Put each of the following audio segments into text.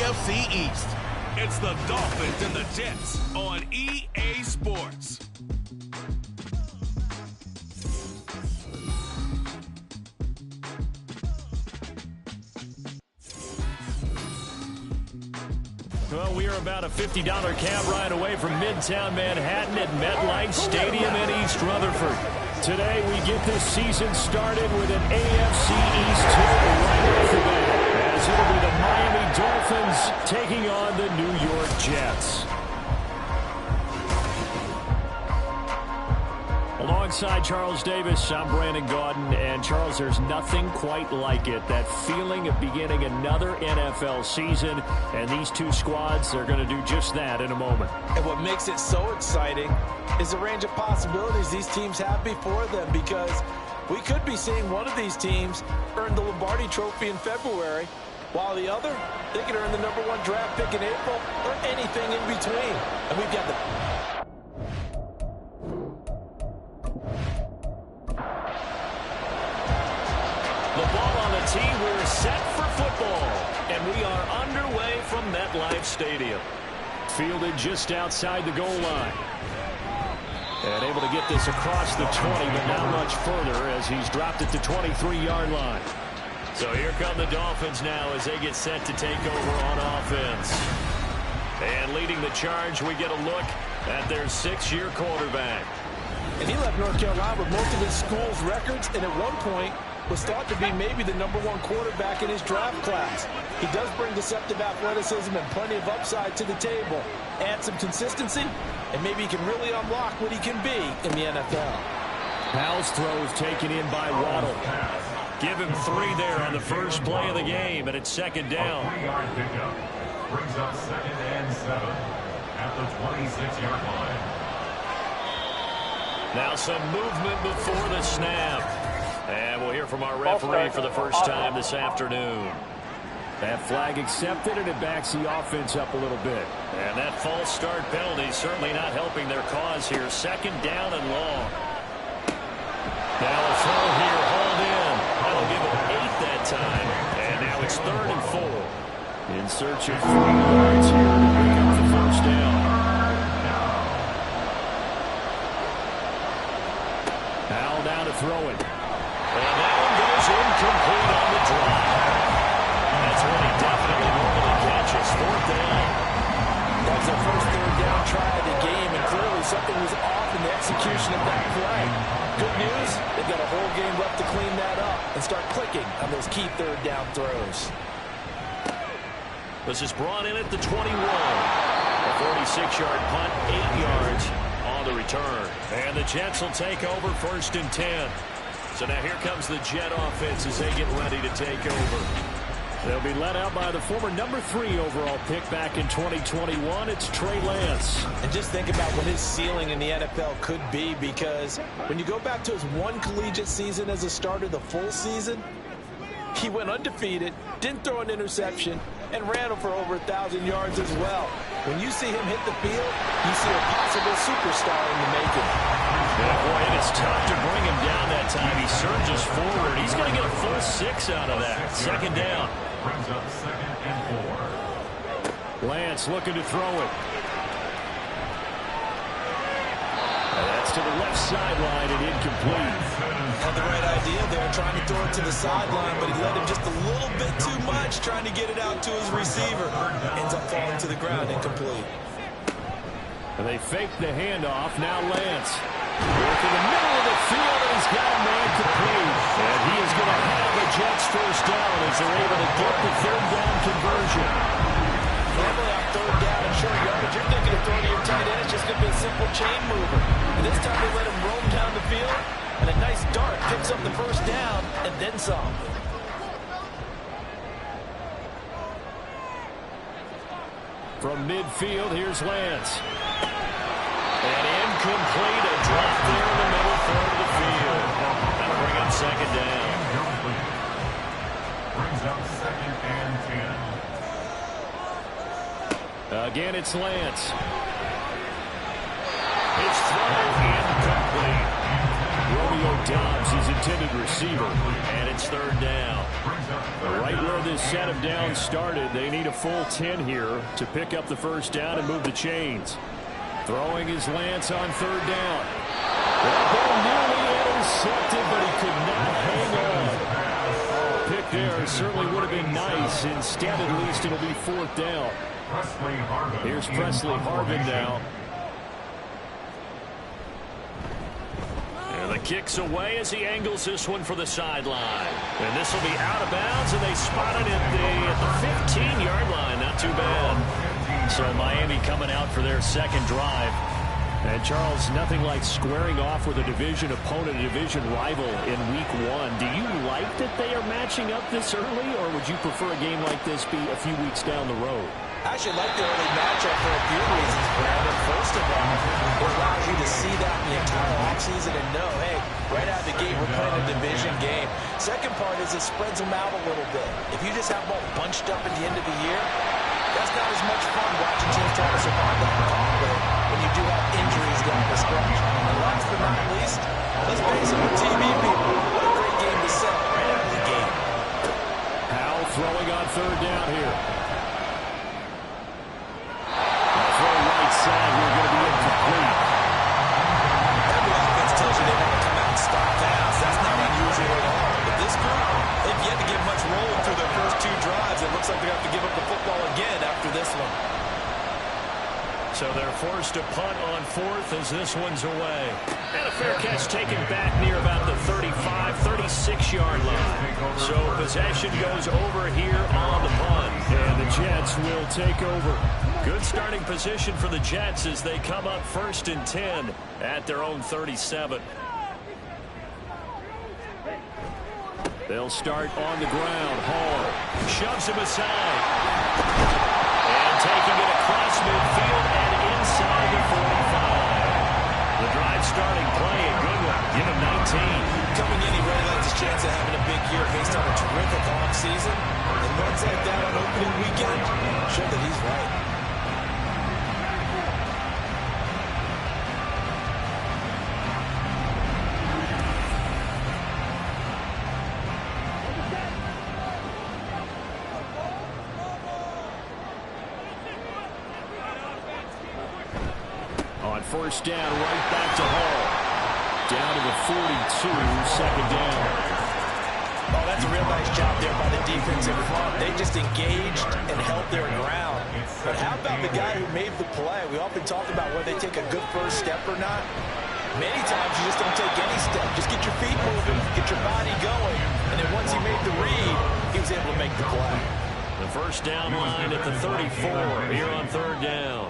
AFC East. It's the Dolphins and the Jets on EA Sports. Well, we are about a $50 cab ride away from Midtown Manhattan at MetLife Stadium in East Rutherford. Today, we get this season started with an AFC East tilt right off the bat, as it'll be the Miami Dolphins taking on the New York Jets. Alongside Charles Davis, I'm Brandon Gaudin, and Charles, there's nothing quite like it. That feeling of beginning another NFL season, and these two squads are going to do just that in a moment. And what makes it so exciting is the range of possibilities these teams have before them, because we could be seeing one of these teams earn the Lombardi Trophy in February, while the other, they could earn the #1 draft pick in April or anything in between. And we've got the... The ball on the tee, we're set for football, and we are underway from MetLife Stadium. Fielded just outside the goal line. And able to get this across the 20, but not much further as he's dropped it to 23-yard line. So here come the Dolphins now as they get set to take over on offense. And leading the charge, we get a look at their 6-year quarterback. And he left North Carolina with most of his school's records, and at one point was thought to be maybe the #1 quarterback in his draft class. He does bring deceptive athleticism and plenty of upside to the table. Add some consistency, and maybe he can really unlock what he can be in the NFL. Powell's throw is taken in by Waddle. Give him 3 there on the first play of the game, and it's second down. A 3-yard pickup brings up 2nd and 7 at the 26-yard line. Now some movement before the snap. And we'll hear from our referee for the first time this afternoon. That flag accepted, and it backs the offense up a little bit. And that false start penalty certainly not helping their cause here. Second down and long. Now a throw here, hauled in. That'll give him 8 that time. And now it's 3rd and 4. In search of 3 yards here to pick up the first down. Powell down to throw it. And that one goes incomplete on the drive. That's when he definitely normally catches. 4th down. That's their first 3rd down try of the game, and clearly something was off in the execution of that play. Good news, they've got a whole game left to clean that up and start clicking on those key 3rd down throws. This is brought in at the 21. A 46-yard punt, 8 yards on the return. And the Jets will take over 1st and 10. So now here comes the Jet offense as they get ready to take over. They'll be led out by the former #3 overall pick back in 2021. It's Trey Lance. And just think about what his ceiling in the NFL could be, because when you go back to his one collegiate season as a starter, the full season, he went undefeated, didn't throw an interception, and ran for over 1,000 yards as well. When you see him hit the field, you see a possible superstar in the making. Yeah, boy, and it's tough to bring him down that time. He surges forward. He's going to get a full 6 out of that. Second down. Brings up 2nd and 4. Lance looking to throw it. And that's to the left sideline and incomplete. Had the right idea there, trying to throw it to the sideline, but he led him just a little bit too much, trying to get it out to his receiver. Ends up falling to the ground, incomplete. And they fake the handoff. Now Lance. Work in the middle of the field, and he's got a man complete. And he is going to have the Jets first down as they're able to get the 3rd down conversion. Normally on 3rd down and short yardage, you're thinking of throwing to your tight end. It's just going to be a simple chain mover. And this time they let him roam down the field, and a nice dart picks up the first down and then some. From midfield, here's Lance. And incomplete, a drop there in the middle third of the field. That'll bring up 2nd down. Brings up 2nd and 10. Again, it's Lance. His throw incomplete. Romeo Romeo Dobbs, his intended receiver, and it's third down. Right where this set of downs started, they need a full 10 here to pick up the first down and move the chains. Throwing his Lance on third down. That ball nearly intercepted, but he could not hang on. Pick there certainly would have been nice. Instead, at least it'll be fourth down. Here's Presley Harvin now. And the kick's away as he angles this one for the sideline. And this will be out of bounds, and they spotted it at the 15-yard line. Not too bad. So Miami coming out for their second drive. And Charles, nothing like squaring off with a division opponent, a division rival in week one. Do you like that they are matching up this early, or would you prefer a game like this be a few weeks down the road? I actually like the early matchup for a few reasons, Brandon. First of all, it allows you to see that in the entire offseason and know, hey, right out of the gate, we're playing a division game. Second part is it spreads them out a little bit. If you just have them all bunched up at the end of the year, that's not as much fun watching teams try to survive that conflict when you do have injuries down the stretch. And last but not least, let's face it, with TV people, what a great game to sell right out of the gate. Howell throwing on third down here. Throw right side, we're going to be incomplete. Every offense tells you they want to come out and stop pass. That's not unusual at all. But this group, they've yet to get much rolling through their first two drives. It looks like they're going to have to give up the football again after this one. So they're forced to punt on fourth as this one's away. And a fair catch taken back near about the 35, 36-yard line. So possession goes over here on the punt. And the Jets will take over. Good starting position for the Jets as they come up first and 10 at their own 37. They'll start on the ground. Hall shoves him aside. And taking it across midfield and inside the 45. The drive starting play, a good one. Give him 19. Coming in, he really likes his chance of having a big year based on a terrific offseason. And runs like that on opening weekend show that he's right. First down, right back to Hall. Down to the 42, second down. Oh, that's a real nice job there by the defensive front. They just engaged and held their ground. But how about the guy who made the play? We often talk about whether they take a good first step or not. Many times you just don't take any step. Just get your feet moving, get your body going. And then once he made the read, he was able to make the play. The first down line at the 34 here on third down.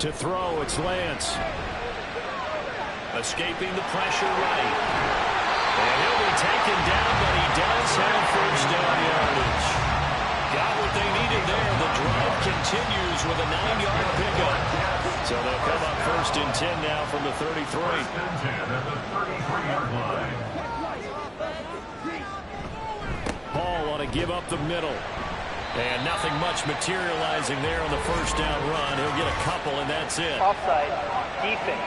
To throw, it's Lance. Escaping the pressure right. And he'll be taken down, but he does have first down yardage. Got what they needed there. The drive continues with a 9-yard pickup. So they'll come up first and 10 now from the 33. First and 10 at the 33-yard line. Hall want to give up the middle. And nothing much materializing there on the first down run. He'll get a couple, and that's it. Offside, defense.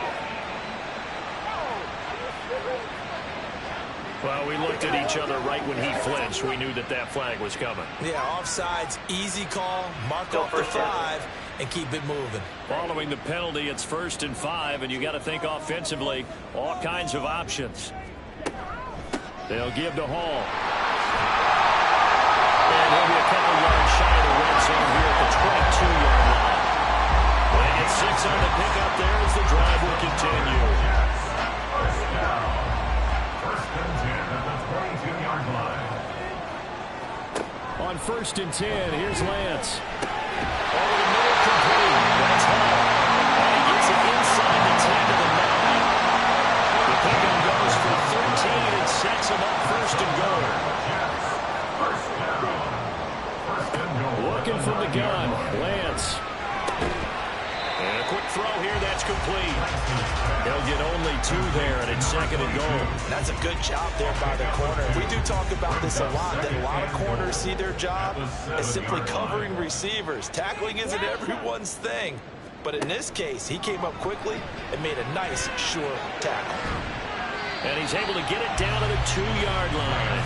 Well, we looked at each other right when he flinched. We knew that that flag was coming. Yeah, offsides, easy call, mark off the 5, and keep it moving. Following the penalty, it's first and 5, and you got to think offensively, all kinds of options. They'll give to Hall. And he'll be a couple yards shy of the red zone here at the 22-yard line. They get 6 on the pickup there as the drive will continue. First down. First and 10 at the 22-yard line. On first and 10, here's Lance. Over the middle, complete. That's Hall. And he gets it inside the 10 to the 9. The pickup goes for 13 and sets him up first and goal. Looking from the gun, Lance. And a quick throw here, that's complete. They'll get only 2 there, and it's second and goal. That's a good job there by the corner. We do talk about this a lot, that a lot of corners see their job as simply covering receivers. Tackling isn't everyone's thing. But in this case, he came up quickly and made a nice, sure tackle. And he's able to get it down to the 2-yard line.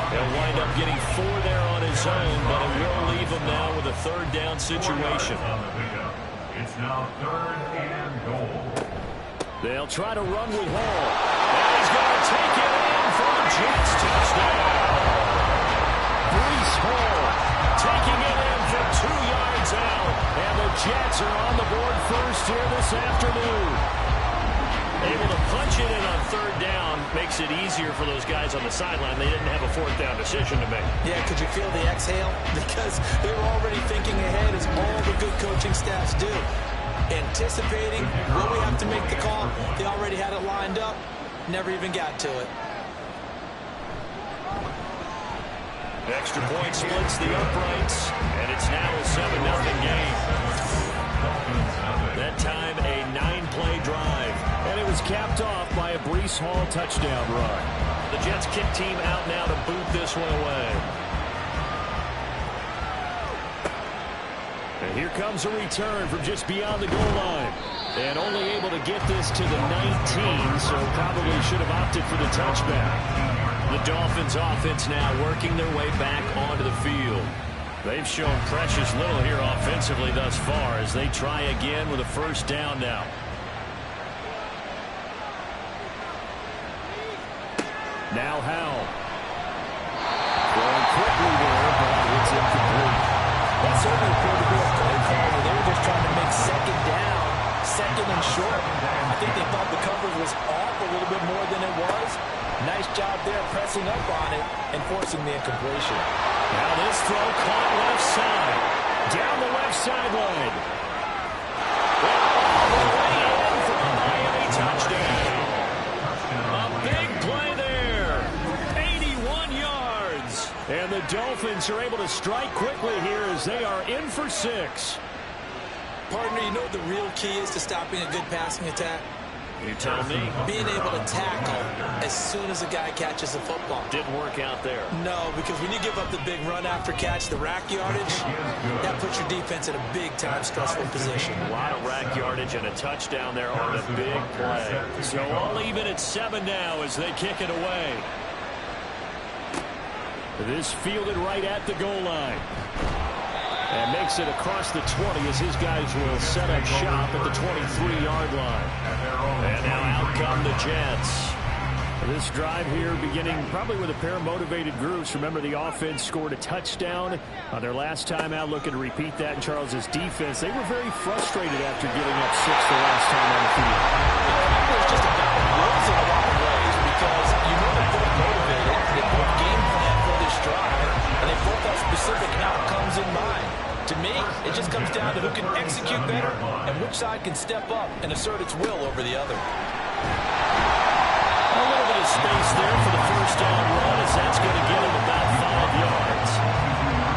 He'll wind up getting 4 there on his own, but it will leave him now with a 3rd down situation. It's now 3rd and goal. They'll try to run with Hall. And he's going to take it in for the Jets touchdown. Breece Hall taking it in from 2 yards out. And the Jets are on the board first here this afternoon. Able to punch it in on 3rd down makes it easier for those guys on the sideline. They didn't have a 4th down decision to make. Yeah, could you feel the exhale? Because they were already thinking ahead, as all the good coaching staffs do. Anticipating, will we have to make the call? They already had it lined up, never even got to it. Extra point splits the uprights, and it's now a 7-0 game. That time a 9-play drive, and it was capped off by a Breece Hall touchdown run. The Jets kick team out now to boot this one away. And here comes a return from just beyond the goal line. And only able to get this to the 19, so probably should have opted for the touchback. The Dolphins offense now working their way back onto the field. They've shown precious little here offensively thus far as they try again with a 1st down now. Now Howell. Going quickly there, but it's incomplete. That certainly appeared to be a play call where they were just trying to make 2nd down, 2nd and short. I think they thought the coverage was off a little bit more than it was. Nice job there pressing up on it and forcing the incompletion. Now this throw caught left side. Down the left sideline. All the way in for a Miami touchdown. A big play there. 81 yards. And the Dolphins are able to strike quickly here as they are in for 6. Partner, you know what the real key is to stopping a good passing attack? You tell me. Being able to tackle as soon as a guy catches the football. Didn't work out there. No, because when you give up the big run after catch, the rack yardage, that puts your defense in a big-time stressful position. A lot of rack yardage and a touchdown there on a big play. So all even at 7 now as they kick it away. This fielded right at the goal line. And makes it across the 20 as his guys will set up shop at the 23-yard line. And now out come the Jets. This drive here beginning probably with a pair of motivated groups. Remember, the offense scored a touchdown on their last time out. Looking to repeat that in Charles's defense. They were very frustrated after giving up 6 the last time on the field. It was just a battle of wills in a lot of ways because you know they're both motivated. They both game plan for this drive, and they both have specific outcomes in mind. To me, it just comes down to who can execute better and which side can step up and assert its will over the other. A little bit of space there for the 1st down run as that's going to get him about 5 yards.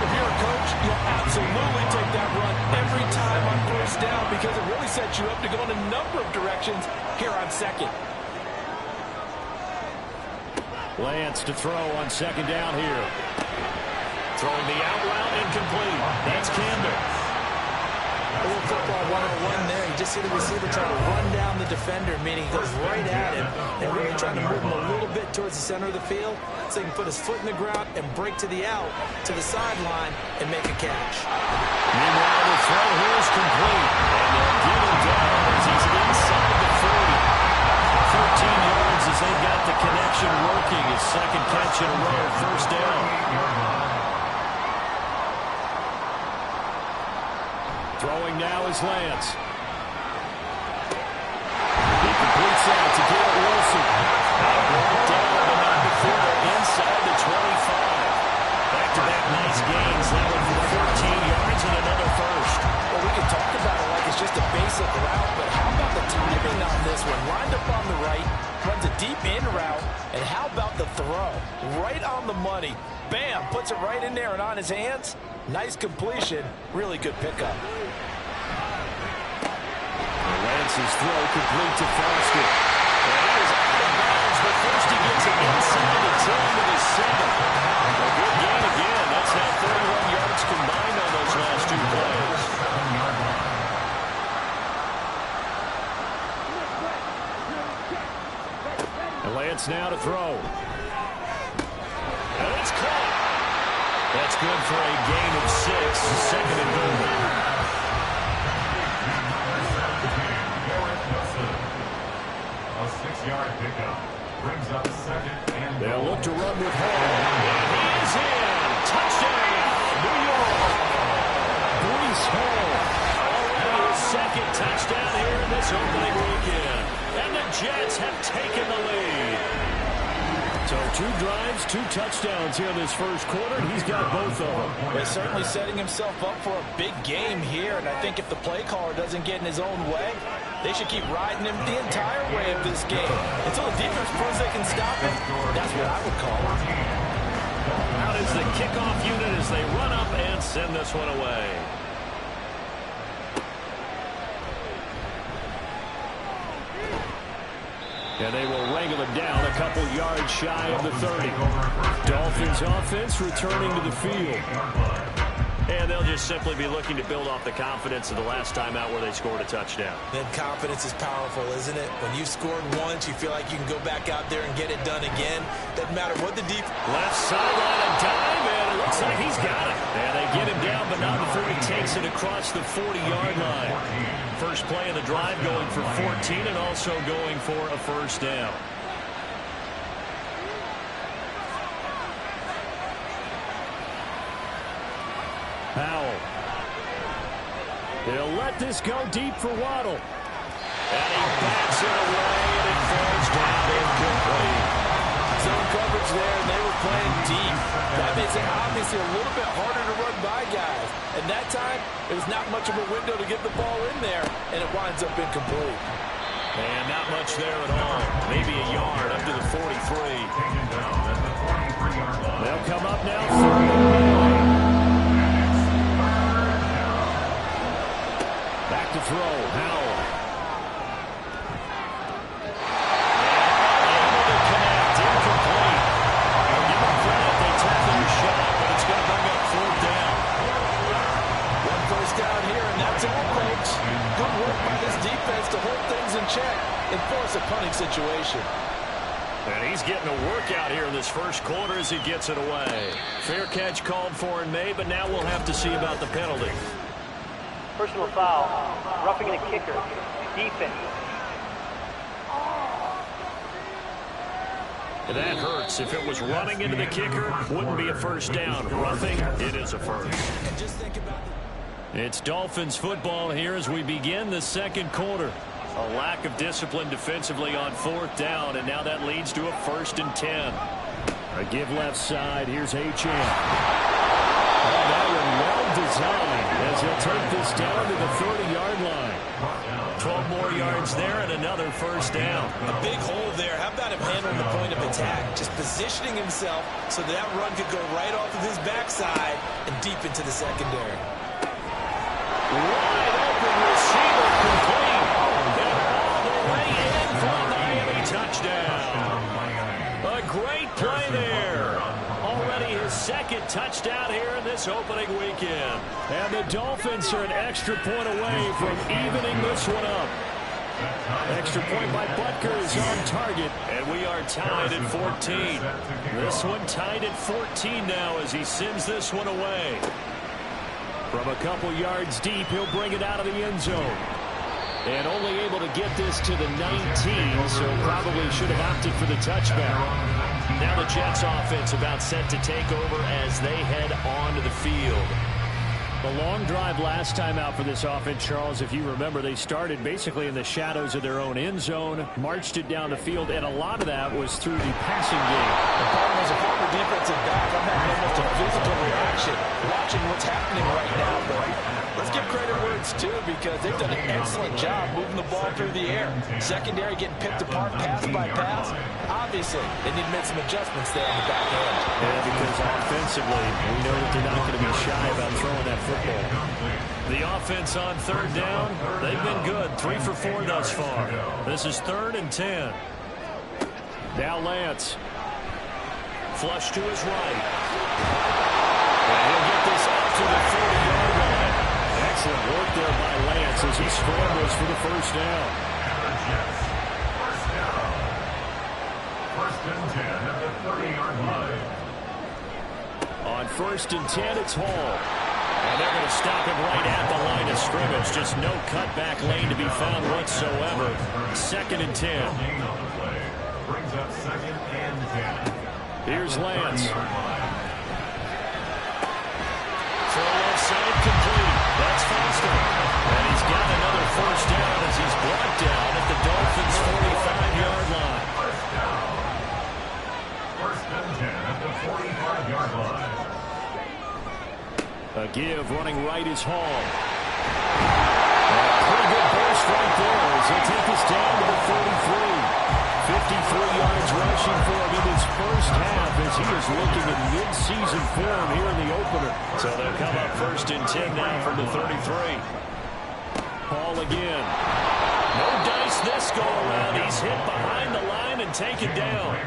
If you're a coach, you'll absolutely take that run every time on 1st down because it really sets you up to go in a number of directions here on 2nd. Lance to throw on 2nd down here. Throwing the out route incomplete. That's Campbell. A little football 101 there. You just see the receiver trying to run down the defender, meaning he goes right at him and really trying to move him a little bit towards the center of the field so he can put his foot in the ground and break to the out, to the sideline, and make a catch. Meanwhile, the throw here is complete. And they'll get him down as he's inside the 40. 14 yards as they've got the connection working. His 2nd catch in a row, 1st down. Throwing now is Lance. He completes that to Garrett Wilson. Brought down the number 4 inside the 25. Back-to-back nice gains. That one for 14 yards and another 1st. Well, we can talk about it like it's just a basic route, but how about the timing on this one? Lined up on the right, runs a deep in route, and how about the throw? Right on the money. Bam, puts it right in there and on his hands. Nice completion, really good pickup. Lance's throw complete to Foster. And he is out of bounds, but first he gets it inside the 10 with his 7. A good gain again. That's now 31 yards combined on those last 2 plays. Lance now to throw. And it's caught. That's good for a gain of 6, second and goal. A 6-yard pickup brings up second and goal. They'll look to run with Hall. And he is in. Touchdown, New York. Breece Hall. Already his second touchdown here in this opening weekend. And the Jets have taken the lead. So 2 drives, 2 touchdowns here in this first quarter, and he's got both of them. He's certainly setting himself up for a big game here, and I think if the play caller doesn't get in his own way, they should keep riding him the entire way of this game. Until the defense proves they can stop him, that's what I would call it. Out is the kickoff unit as they run up and send this one away. And they will wrangle him down a couple yards shy of the 30. Dolphins offense returning to the field. And they'll just simply be looking to build off the confidence of the last time out where they scored a touchdown. Then confidence is powerful, isn't it? When you've scored once, you feel like you can go back out there and get it done again. Doesn't matter what the deep... Left sideline a dive, and it looks like he's got it. And they get him down, but not before he takes it across the 40-yard line. First play of the drive going for 14 and also going for a first down. Powell. They'll let this go deep for Waddle. And he backs it away, and it falls down incomplete. Zone coverage there, and they were playing deep. That makes it obviously a little bit harder to run by guys. And that time, it was not much of a window to get the ball in there, and it winds up incomplete. And not much there at all. Maybe a yard up to the 43. They'll come up now. Back to throw. Howell. Able to connect. Incomplete. I'll give them credit. They took their shot, but it's going to bring up 4th down. One first down here, and that's all, folks. Good work by this defense to hold things in check and force a punting situation. And he's getting a workout here in this first quarter as he gets it away. Fair catch called for and made, but now we'll have to see about the penalty. Personal foul. Roughing the kicker. Defense. That hurts. If it was running into the kicker, wouldn't be a first down. Roughing, it is a first. And just think about It's Dolphins football here as we begin the second quarter. A lack of discipline defensively on 4th down, and now that leads to a 1st and 10. A give left side. Here's Achane. That one well designed as he'll take this down to the 30-yard line. 12 more yards there and another first down. a big hole there. How about him handling the point of attack? Just positioning himself so that run could go right off of his backside and deep into the secondary. Wide open receiver complete. And all the way in for a Miami touchdown. A great play there. Already his second touchdown here in this opening weekend. And the Dolphins are an extra point away from evening this one up. Extra point by Butker is on target, and we are tied at 14. This one tied at 14 now as he sends this one away. From a couple yards deep, he'll bring it out of the end zone. And only able to get this to the 19, so probably should have opted for the touchback. Now the Jets offense about set to take over as they head onto the field. The long drive last time out for this offense, Charles, if you remember, they started basically in the shadows of their own end zone, marched it down the field, and a lot of that was through the passing game. The problem is a former defensive back. I'm having almost a physical reaction watching what's happening right now. But let's give credit where it's due because they've done an excellent job moving the ball through the air. Secondary getting picked apart pass by pass. Obviously, they need to make some adjustments there on the back end. Yeah, because offensively, we know that they're not going to be shy about throwing that football. The offense on 3rd down, they've been good. 3 for 4 thus far. This is 3rd and 10. Now Lance. Flush to his right. And he'll get this up to the 40-yard line. Excellent work there by Lance as he scrambles for the first down. First and 10 at the 30-yard line. On 1st and 10, it's Hall. And they're going to stop him right at the line of scrimmage. Just no cutback lane to be found whatsoever. 2nd and 10. Gain on the play. Brings up 2nd and 10. Here's Lance. 30-yard line. Throw offside complete. That's Foster. And he's got another 1st down as he's brought down at the Dolphins' 45-yard line. 1st and 10 at the 45-yard line. A give running right is Hall. A pretty good burst right there as he'll take us down to the 43. 53 yards rushing for him in his first half as he is looking in mid-season form here in the opener. So they'll come up 1st and 10 now from the 33. Hall again. No dice this go around. He's hit behind the line and taken down.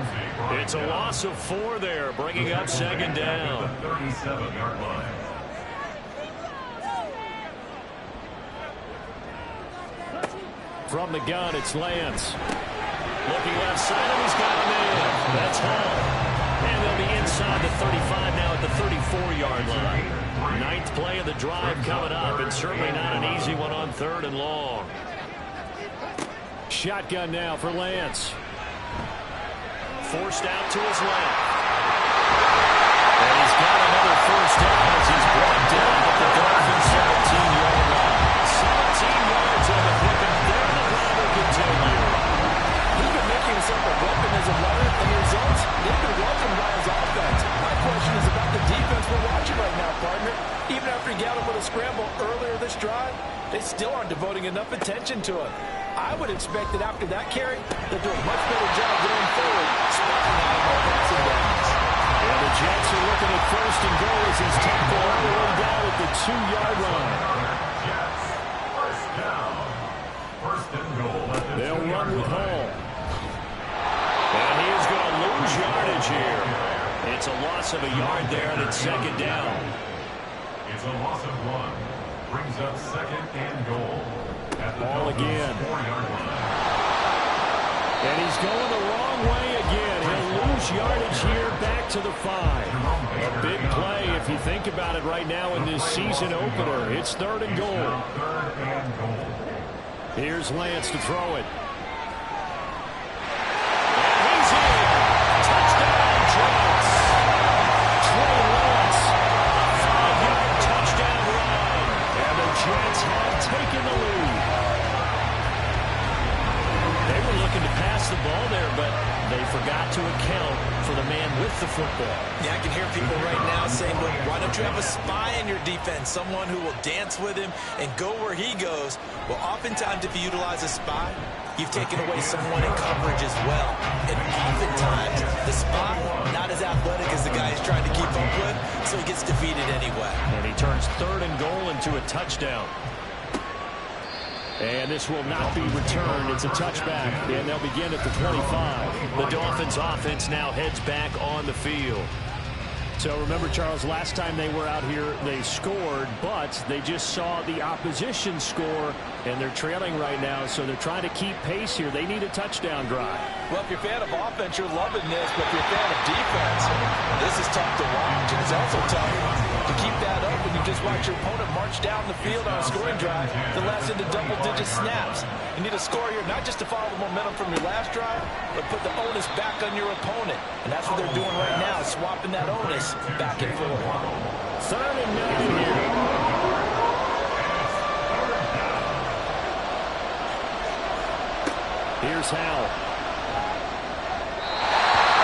It's a loss of 4 there, bringing up 2nd down. 37-yard line. From the gun, it's Lance. Looking left side, and he's got him in. That's Hall. And they'll be inside the 35 now at the 34-yard line. 9th play of the drive coming up, and certainly not an easy one on 3rd and long. Shotgun now for Lance. Forced out to his left. And he's got another 1st down as he's brought down at the Dolphins' 17-yard line. 17 yards on the pick, and there the drive will continue. He's been making himself a weapon as a runner, and the results, they've been welcomed by his offense. My question is about the defense we're watching right now, partner. Even after he got him with a scramble earlier this drive, they still aren't devoting enough attention to him. I would expect that after that carry, they'll do a much better job going forward, spotting out more passing downs. And the Jets are looking at 1st and goal as he's tackled all the way down at the 2-yard line. Jets, 1st down. 1st and goal at the They'll 2-yard run with line. Hall. And he is going to lose yardage here. It's a loss of a yard there, and it's 2nd down. It's a loss of 1. Brings up 2nd and goal. Ball again. 4-yard line. And he's going the wrong way again. He'll lose yardage here back to the 5. A big play if you think about it right now in this season opener. It's 3rd and goal. 3rd and goal. Here's Lance to throw it. And he's in. Touchdown, Jets. Trey Lance. 5-yard touchdown run. And the Jets have taken the lead. They were looking to pass the ball there, but they forgot to account for the man with the football. Yeah, I can hear people right now saying, well, why don't you have a spy in your defense, someone who will dance with him and go where he goes? Well, oftentimes if you utilize a spy, you've taken away someone in coverage as well. And oftentimes the spy, not as athletic as the guy he's trying to keep up with, so he gets defeated anyway. And he turns 3rd and goal into a touchdown. And this will not be returned. It's a touchback, and they'll begin at the 25. The Dolphins offense now heads back on the field. So remember, Charles, last time they were out here, they scored, but they just saw the opposition score, and they're trailing right now, so they're trying to keep pace here. They need a touchdown drive. Well, if you're a fan of offense, you're loving this, but if you're a fan of defense, this is tough to watch, and it's also tough to keep that up when you just watch your opponent march down the field on a scoring drive that lasts into double-digit snaps. You need a score here, not just to follow the momentum from your last drive, but put the onus back on your opponent. And that's what they're doing right now, swapping that onus back and forth. 3rd and 9 here. Here's Howell.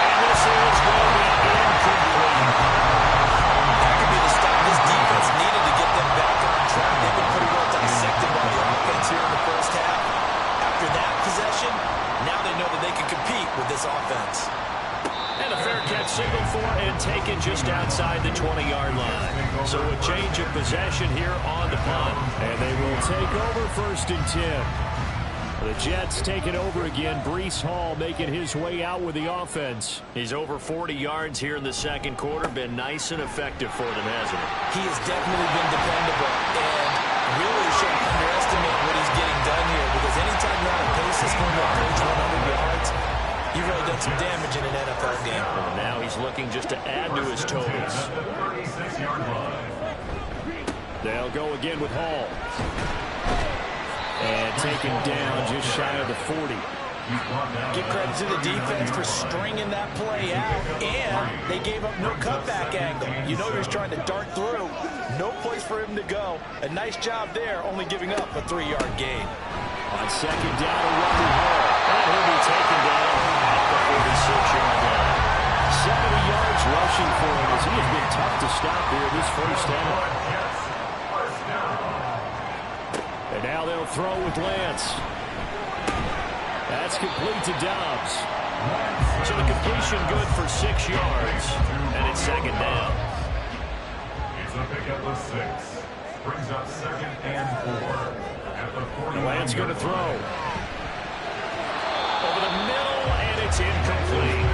And this is going to be incomplete. That could be the stop this defense needed to get them back on track. They've been pretty well dissected by the offense here in the first half. After that possession, now they know that they can compete with this offense. And a fair catch signaled for and taken just outside the 20-yard line. So a change of possession here on the punt. And they will take over 1st and 10. The Jets take it over again. Breece Hall making his way out with the offense. He's over 40 yards here in the second quarter. Been nice and effective for them, hasn't he? He has definitely been dependable. And really shouldn't underestimate what he's getting done here, because anytime you're on a pace that's going to approach 100 yards, you've really done some damage in an game. And now he's looking just to add to his totals. At the 36-yard line. They'll go again with Hall. And taken down just shy of the 40. Give credit to the defense for stringing that play out, and they gave up no cutback angle. You know he was trying to dart through. No place for him to go. A nice job there, only giving up a 3-yard gain. On second down, a run to Hall. And he'll be taken down at the 46-yard line. 70 yards rushing for him as he has been tough to stop here this first down. And now they'll throw with Lance. That's complete to Dobbs. So the completion good for 6 yards. And it's second down. It's a pickup of 6. Brings up second and 4. At the 40. Lance going to throw. Over the middle, and it's incomplete.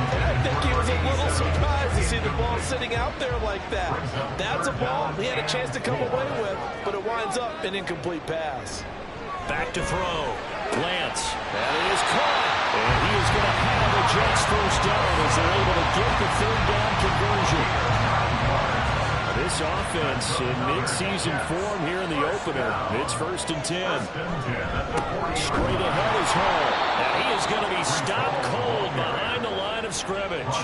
I think he was a little surprised to see the ball sitting out there like that. That's a ball he had a chance to come away with, but it winds up an incomplete pass. Back to throw. Lance. That is caught. And he is going to have a Jets first down as they're able to get the third down conversion. This offense in mid-season form here in the opener. It's 1st and 10. Straight ahead is Hall. And he is going to be stopped cold behind the line of scrimmage.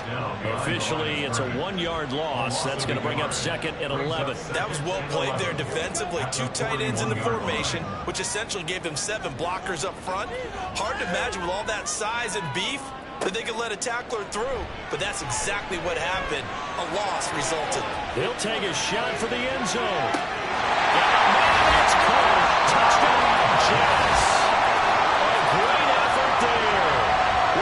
Officially, it's a 1-yard loss. That's going to bring up second and 11. That was well played there defensively. 2 tight ends in the formation, which essentially gave them 7 blockers up front. Hard to imagine with all that size and beef that they could let a tackler through, but that's exactly what happened. A loss resulted. He'll take a shot for the end zone. And it's caught. Touchdown, Jets. A great effort there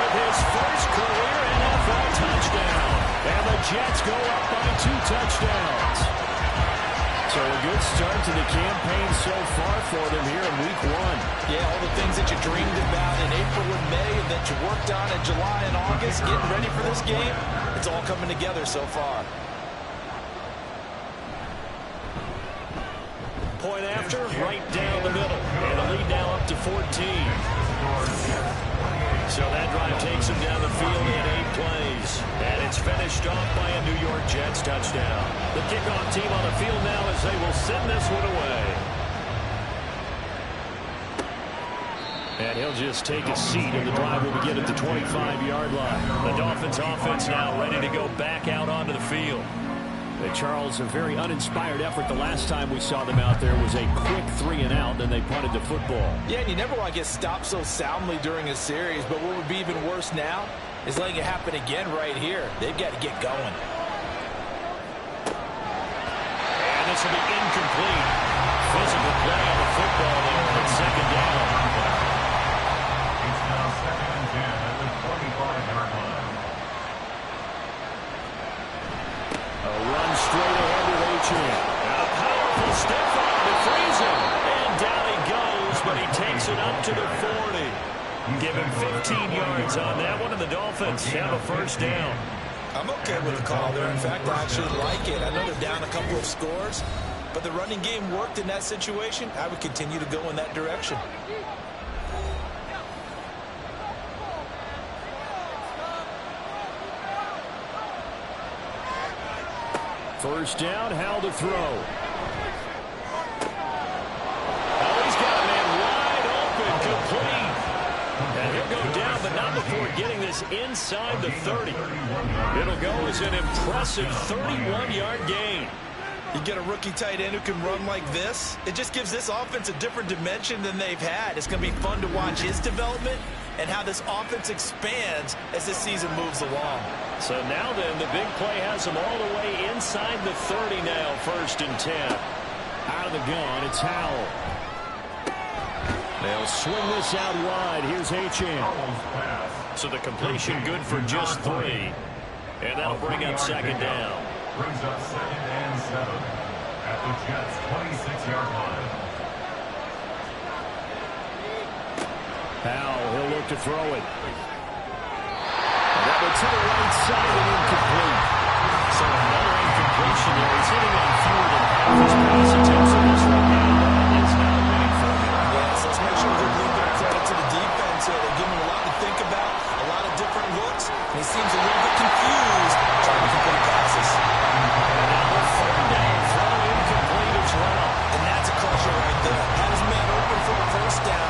with his first career NFL touchdown. And the Jets go up by 2 touchdowns. So a good start to the campaign so far for them here in week 1. Yeah, all the things that you dreamed about in April and May and that you worked on in July and August, getting ready for this game, it's all coming together so far. Point after, right down the middle. And the lead now up to 14. So that drive takes him down the field in 8 plays. And it's finished off by a New York Jets touchdown. The kickoff team on the field now as they will send this one away. And he'll just take a seat, and the drive will begin at the 25-yard line. The Dolphins offense now ready to go back out onto the field. Charles, a very uninspired effort. The last time we saw them out there was a quick 3-and-out, then they punted the football. Yeah, and you never want to get stopped so soundly during a series, but what would be even worse now is letting it happen again right here. They've got to get going. And this will be incomplete. Physical play on the football there at second down. It's now second and 10 at the 25-yard line. A run straight ahead with H.M. A powerful step on to freeze him. And down he goes, but he takes it up to the 40. Give him 15 yards on that one, and the Dolphins have a first down. I'm okay with the call there. In fact, I actually like it. I know they're down a couple of scores, but the running game worked in that situation. I would continue to go in that direction. First down, Howell to throw. Oh, he's got a man wide open, complete. And he'll go down, but not before getting this inside the 30. It'll go as an impressive 31-yard gain. You get a rookie tight end who can run like this, it just gives this offense a different dimension than they've had. It's going to be fun to watch his development and how this offense expands as this season moves along. So now then, the big play has them all the way inside the 30 now, 1st and 10. Out of the gun, it's Howell. They'll swing this out wide. Here's H.M. So the completion good for just 3. And that'll bring up second down. Brings up second and 7 at the Jets' 26-yard line. Howell, he'll look to throw it. That one to the right side and incomplete. So another incompletion there. He's hitting on fewer than half his pass attempts in this right now. It's not a winning formula. Yes, let's make sure we give a little bit of credit to the defense here. They're giving them a lot to think about, a lot of different looks. And He seems a little bit confused trying to complete passes. And now the third down throw incomplete as well. And that's a crusher right there. Had his man open for a first down,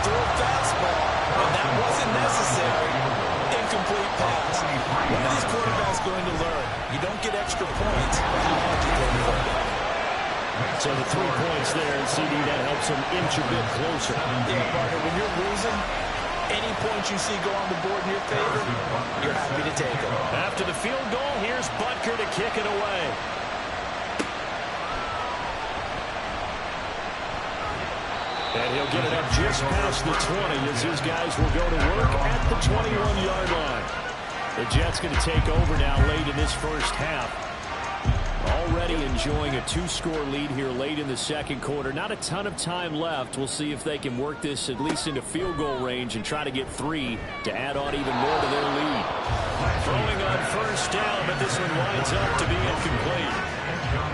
threw a fastball, and that wasn't necessary. Incomplete pass. When are these quarterbacks going to learn? You don't get extra points for how hard you throw the football. So the 3 points there, and CD, that helps him inch a bit closer. Yeah, partner, when you're losing, any points you see go on the board in your favor, you're happy to take them. After the field goal, here's Butker to kick it away. And he'll get it up just past the 20 as his guys will go to work at the 21-yard line. The Jets going to take over now late in this first half. Already enjoying a 2-score lead here late in the second quarter. Not a ton of time left. We'll see if they can work this at least into field goal range and try to get 3 to add on even more to their lead. Throwing on first down, but this one winds up to be incomplete.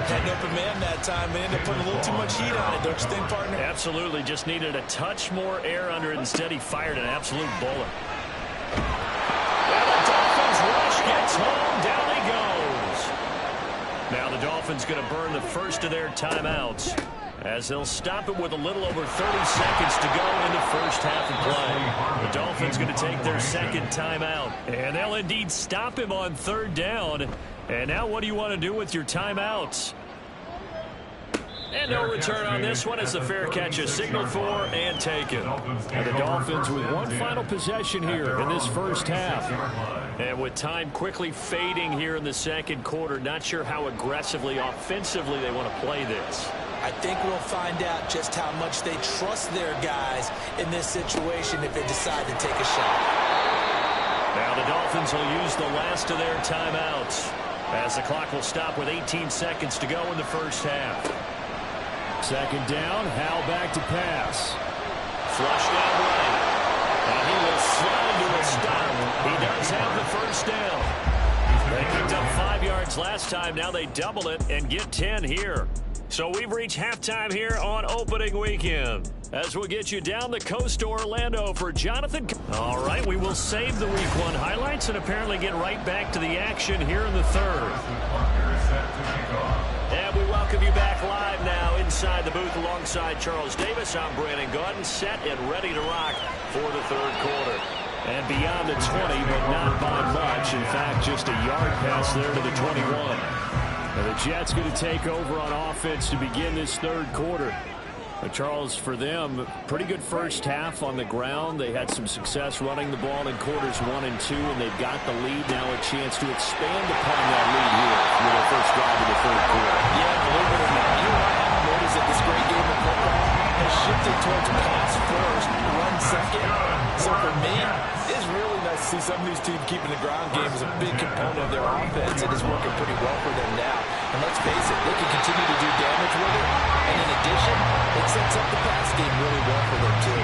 Had an open man that time and ended up putting a little too much heat on it, don't you think, partner? Absolutely. Just needed a touch more air under it. Instead, he fired an absolute bullet. And the Dolphins rush gets home. Down he goes. Now the Dolphins going to burn the first of their timeouts as they'll stop it with a little over 30 seconds to go in the first half of play. The Dolphins going to take their second timeout, and they'll indeed stop him on third down. And now what do you want to do with your timeouts? And no return on this one as the fair catch is signaled for and taken. And the Dolphins with one final possession here in this first half. And with time quickly fading here in the second quarter, not sure how aggressively, offensively they want to play this. I think we'll find out just how much they trust their guys in this situation if they decide to take a shot. Now the Dolphins will use the last of their timeouts as the clock will stop with 18 seconds to go in the first half. Second down, Howell back to pass. Flush down right. And he will slide to a stop. He does have the first down. They picked up 5 yards last time. Now they double it and get 10 here. So we've reached halftime here on opening weekend. As we'll get you down the coast to Orlando for Jonathan. All right, we will save the Week 1 highlights and apparently get right back to the action here in the third. And we welcome you back live now inside the booth alongside Charles Davis. I'm Brandon Gordon, set and ready to rock for the third quarter. And beyond the 20, but not by much. In fact, just a yard pass there to the 21. And the Jets going to take over on offense to begin this third quarter. Charles, for them, pretty good first half on the ground. They had some success running the ball in quarters 1 and 2, and they've got the lead now, a chance to expand upon that lead here with their first drive in the third quarter. Yeah, believe it or not, you and I have noticed that this great game of football has shifted towards pass first, run second. So for me, it's really nice to see some of these teams keeping the ground game as a big component of their offense. It is working pretty well for them now. And let's face it, they can continue to do damage with it. And in addition, it sets up the pass game really well for them, too.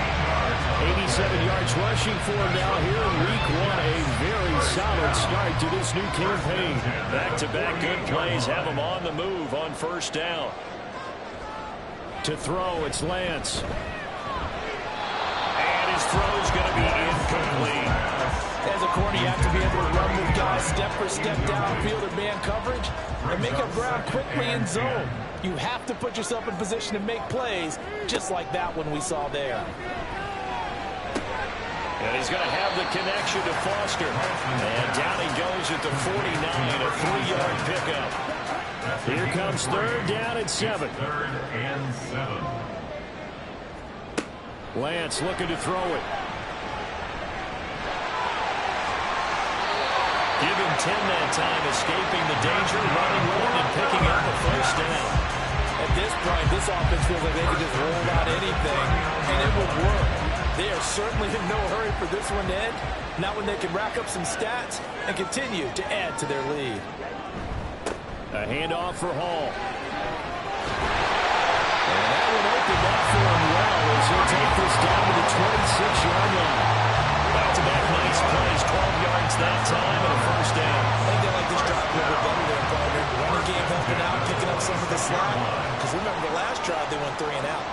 87 yards rushing for him now here in Week 1. A very solid start to this new campaign. Back-to-back good plays have him on the move on first down. To throw, it's Lance. And his throw is going to be incomplete. As a corner, you have to be able to run with guys step for step downfield in man coverage and make up ground quickly in zone. You have to put yourself in position to make plays, just like that one we saw there. And he's going to have the connection to Foster. And down he goes at the 49, a 3-yard pickup. Here comes third down and 7. Third and 7. Lance looking to throw it. Give him 10 that time, escaping the danger, running with it, and picking up the first down. At this point, this offense feels like they can just roll out anything, and it would work. They are certainly in no hurry for this one to end, not when they can rack up some stats and continue to add to their lead. A handoff for Hall. And that one opened up for him well as he'll take this down to the 26-yard line. Back-to-back nice plays, 12 yards that time, and a first down. I think they like this drive a little bit better there, partner. Running game helping out, picking up some of the slack. Because remember, the last drive, they went 3 and out.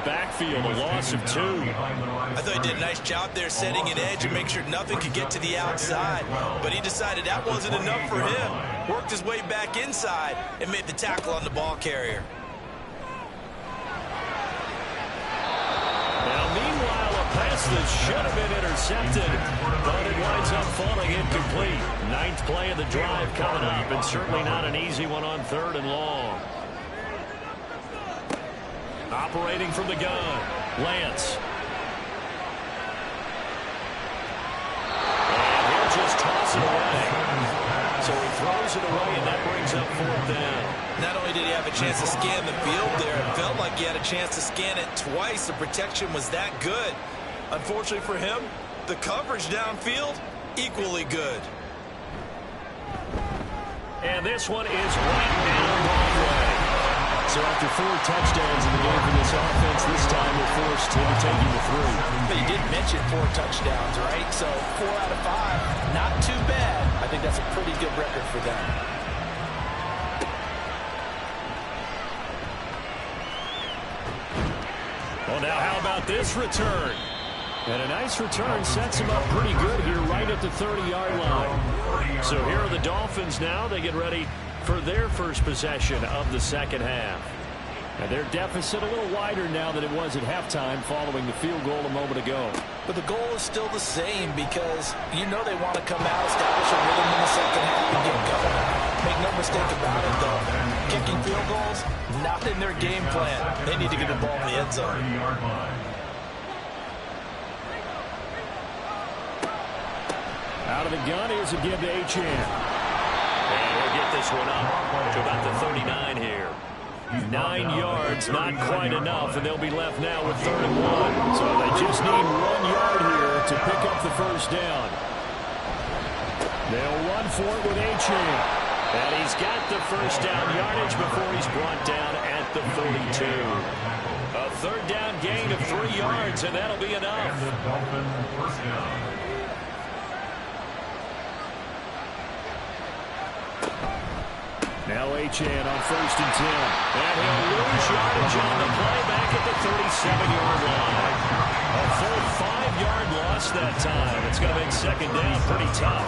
backfield, a loss of 2. I thought he did a nice job there setting an edge and make sure nothing could get to the outside. But he decided that wasn't enough for him. Worked his way back inside and made the tackle on the ball carrier. Now, meanwhile, a pass that should have been intercepted, but it winds up falling incomplete. 9th play of the drive coming up, and certainly not an easy one on 3rd and long. Operating from the gun, Lance. And he'll just toss it away. So he throws it away, and that brings up 4th down. Not only did he have a chance to scan the field there, it felt like he had a chance to scan it twice. The protection was that good. Unfortunately for him, the coverage downfield, equally good. And this one is right down Broadway. So after 4 touchdowns in the game for this offense, this time they're forced into taking the 3. But you did mention 4 touchdowns, right? So 4 out of 5, not too bad. I think that's a pretty good record for them. Well, now how about this return? And a nice return sets him up pretty good here right at the 30-yard line. So here are the Dolphins now. They get ready for their first possession of the second half. And their deficit a little wider now than it was at halftime following the field goal a moment ago. But the goal is still the same because you know they want to come out, establish a rhythm in the second half, and get going. Make no mistake about it, though. Kicking field goals, not in their game plan. They need to get the ball in the end zone. Out of the gun, here's a give to Achane. And he'll get this one up to about the 39 here. 9 yards, not quite enough, and they'll be left now with 3rd and 1. So they just need 1 yard here to pick up the first down. They'll run for it with Achane. And he's got the first down yardage before he's brought down at the 32. A 3rd down gain of 3 yards, and that'll be enough. Now Achane on 1st and 10. And he'll lose yardage on the play back at the 37-yard line. A full 5-yard loss that time. It's going to make 2nd down pretty tough.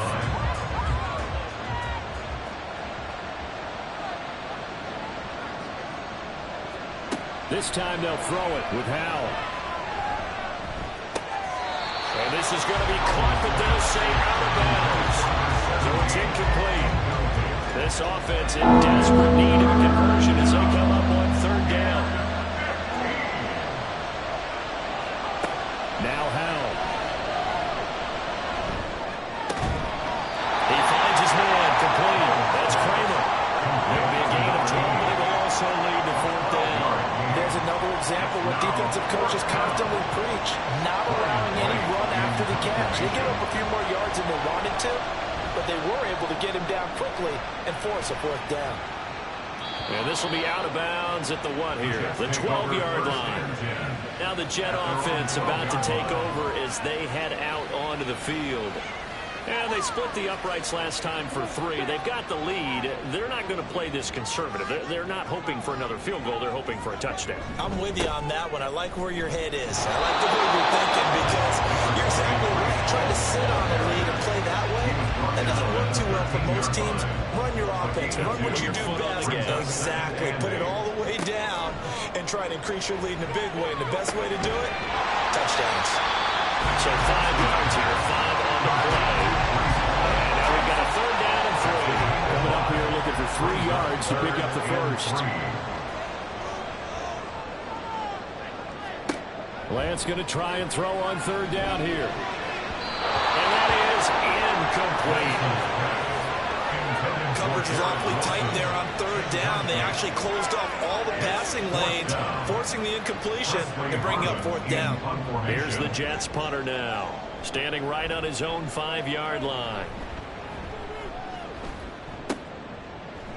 This time they'll throw it with Howell. And this is going to be caught, but they'll say out of bounds. So it's incomplete. This offense in desperate need of a conversion as they come up on 3rd down. Now Howell. He finds his man complete. That's Kramer. There'll be a gain of 12, but it will also lead to 4th down. There's another example what defensive coaches constantly preach, not allowing any run after the catch. They give up a few more yards than they wanted to, but they were able to get him down quickly and force a 4th down. And this will be out of bounds at the what here? The 12-yard line. Now the Jet offense about to take over as they head out onto the field. And they split the uprights last time for 3. They've got the lead. They're not going to play this conservative. They're not hoping for another field goal. They're hoping for a touchdown. I'm with you on that one. I like where your head is. I like the way you're thinking because you're exactly right. Trying to sit on a lead and play that way, that doesn't work too well for most teams. Run your offense. Run what you do best. Exactly. Put it all the way down and try and increase your lead in a big way. And the best way to do it, touchdowns. So 5 yards here, 5 on the play. And now we've got a 3rd down and 3. Coming up here looking for 3 yards to pick up the first. Lance going to try and throw on 3rd down here. And that is incomplete. Coverage was awfully tight there on 3rd down. They actually closed off all the passing lanes, forcing the incompletion and bringing up 4th down. Here's the Jets punter now, standing right on his own 5-yard line.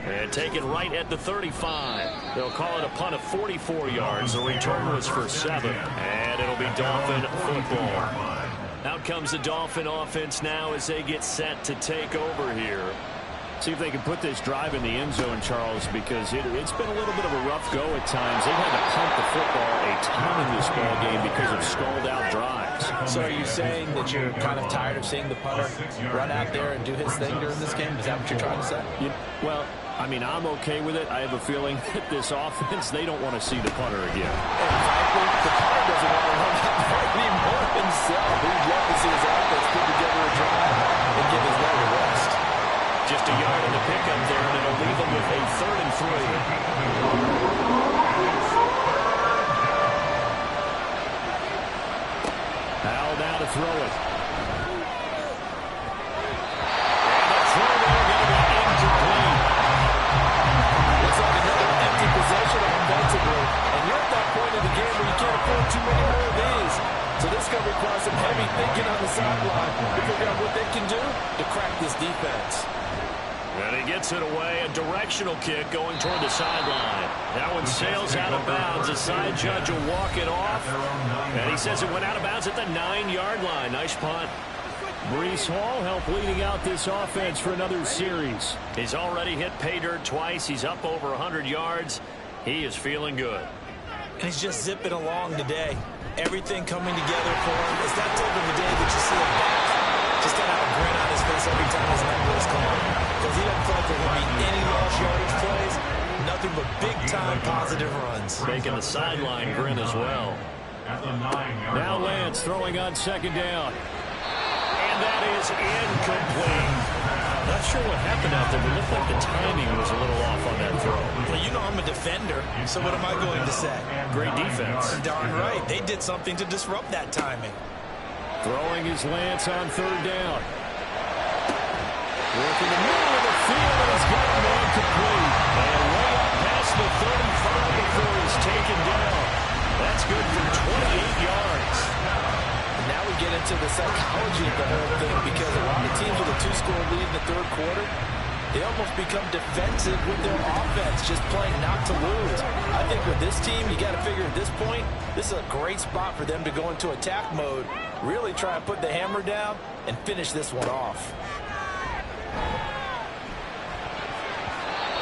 And taken right at the 35. They'll call it a punt of 44 yards. The return was for 7. And it'll be Dolphin football. Out comes the Dolphin offense now as they get set to take over here. See if they can put this drive in the end zone, Charles, because it's been a little bit of a rough go at times. They've had to punt the football a ton in this ball game because of stalled-out drives. So are you saying that you're kind of tired of seeing the punter run out there and do his thing during this game? Is that what you're trying to say? Well, I mean, I'm okay with it. I have a feeling that this offense, they don't want to see the punter again. And frankly, the punter doesn't want to run out there anymore himself. He'd love to see his offense put together a drive and give his leg a rest. Just a yard in the pickup there, and it'll leave them with a 3rd and 3. Powell now to throw it. And the throw there going to be incomplete. Looks like another empty possession offensively. And you're at that point in the game where you can't afford too many more of these. So this is going to require some heavy thinking on the sideline to figure out what they can do to crack this defense. And he gets it away. A directional kick going toward the sideline. That one sails out of bounds. The side judge will walk it off. And he says it went out of bounds at the 9-yard line. Nice punt. Breece Hall helped leading out this offense for another series. He's already hit pay dirt twice. He's up over 100 yards. He is feeling good. And he's just zipping along today. Everything coming together for him. It's that type of a day that you see him back. Just got a grin on his face every time his number is called. Because he doesn't feel like there will be any lost yardage plays. Nothing but big-time positive runs. Making the sideline grin as well. Now Lance throwing on 2nd down. And that is incomplete. Not sure what happened out there, but it looked like the timing was a little off on that throw. Well, you know I'm a defender, so what am I going to say? Great defense. Darn right. They did something to disrupt that timing. Throwing his Lance on 3rd down. Working the middle of the field, and he's got a man complete. And way up past the 35 before he's taken down. That's good for 28 yards. And now we get into the psychology of the whole thing, because a lot of teams with a 2-score lead in the 3rd quarter, they almost become defensive with their offense, just playing not to lose. I think with this team, you got to figure at this point, this is a great spot for them to go into attack mode, really try and put the hammer down and finish this one off.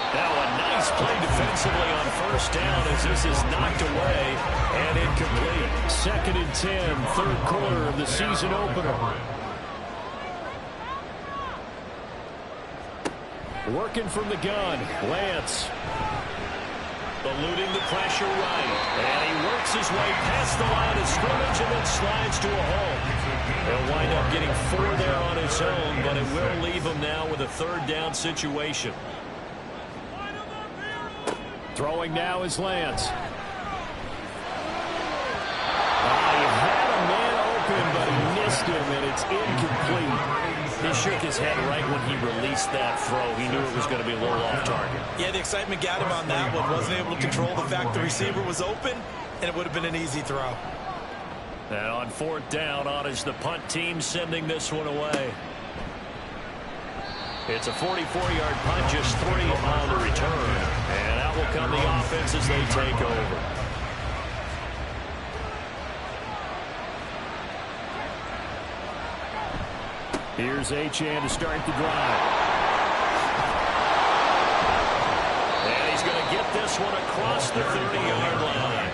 Now a nice play defensively on 1st down as this is knocked away and incomplete. 2nd and 10, 3rd quarter of the season opener. Working from the gun, Lance. Eluding the pressure right. And he works his way past the line of scrimmage and then slides to a hole. He'll wind up getting 4 there on his own, but it will leave him now with a 3rd down situation. Throwing now is Lance. He had a man open, but he missed him, and it's incomplete. He shook his head right when he released that throw. He knew it was going to be a little off target. Yeah, the excitement got him on that one. Wasn't able to control the fact the receiver was open, and it would have been an easy throw. And on 4th down, on is the punt team sending this one away. It's a 44-yard punt, just 3 on the return. And out will come the offense as they take over. Here's Achane to start the drive. And he's going to get this one across the 30-yard line.